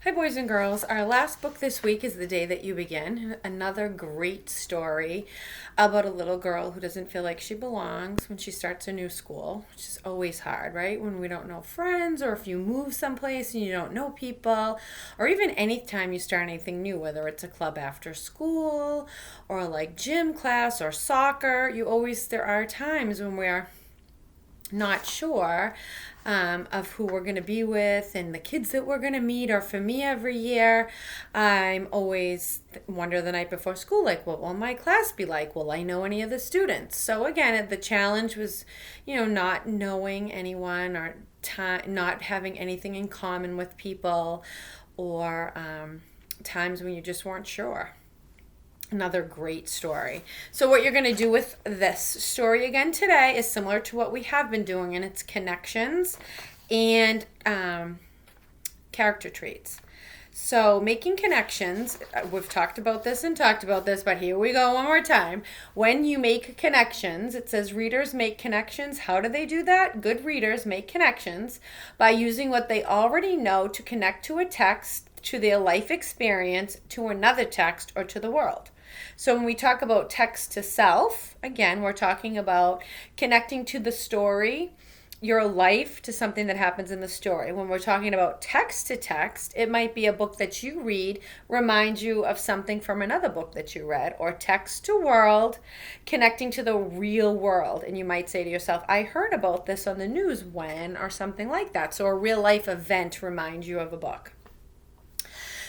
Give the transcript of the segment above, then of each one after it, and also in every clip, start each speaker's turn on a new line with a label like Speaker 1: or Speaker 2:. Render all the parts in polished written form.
Speaker 1: Hi, boys and girls. Our last book this week is The Day That You Begin. Another great story about a little girl who doesn't feel like she belongs when she starts a new school, which is always hard, right? When we don't know friends, or if you move someplace and you don't know people, or even any time you start anything new, whether it's a club after school or like gym class or soccer, there are times when we're not sure of who we're going to be with and the kids that we're going to meet. Or for me, every year, I'm always wonder the night before school, like, what will my class be like? Will I know any of the students? So again, the challenge was, not knowing anyone or not having anything in common with people, or times when you just weren't sure. Another great story. So what you're going to do with this story again today is similar to what we have been doing, and it's connections and character traits. So making connections, we've talked about this, but here we go one more time. When you make connections, it says readers make connections. How do they do that? Good readers make connections by using what they already know to connect to a text, to their life experience, to another text, or to the world. So when we talk about text to self, again, we're talking about connecting to the story, your life, to something that happens in the story. When we're talking about text to text, it might be a book that you read reminds you of something from another book that you read, or text to world, connecting to the real world. And you might say to yourself, I heard about this on the news when, or something like that. So a real life event reminds you of a book.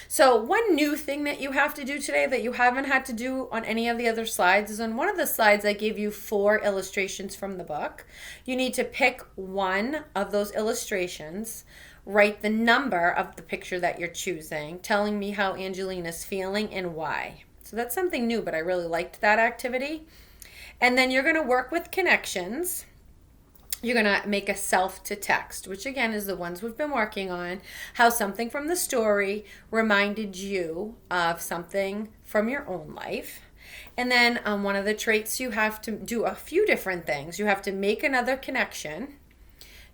Speaker 1: So one new thing that you have to do today that you haven't had to do on any of the other slides is on one of the slides I gave you 4 illustrations from the book. You need to pick one of those illustrations, write the number of the picture that you're choosing, telling me how Angelina's feeling and why. So that's something new, but I really liked that activity. And then you're going to work with connections. You're going to make a self to text, which again is the ones we've been working on. How something from the story reminded you of something from your own life. And then one of the traits, you have to do a few different things. You have to make another connection,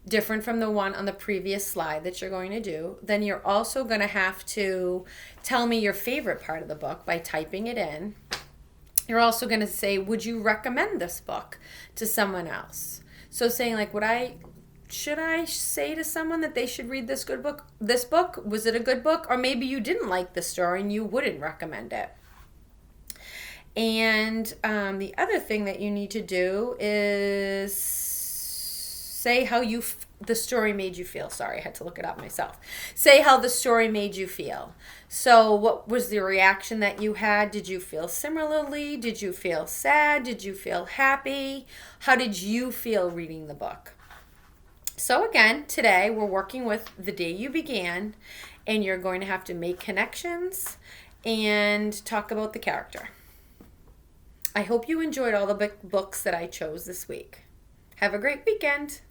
Speaker 1: different from the one on the previous slide that you're going to do. Then you're also going to have to tell me your favorite part of the book by typing it in. You're also going to say, would you recommend this book to someone else? So saying like, should I say to someone that they should read this book? Was it a good book? Or maybe you didn't like the story and you wouldn't recommend it. And the other thing that you need to do is say how the story made you feel. Sorry, I had to look it up myself. Say how the story made you feel. So what was the reaction that you had? Did you feel similarly? Did you feel sad? Did you feel happy? How did you feel reading the book? So again, today we're working with The Day You Began, and you're going to have to make connections and talk about the character. I hope you enjoyed all the books that I chose this week. Have a great weekend.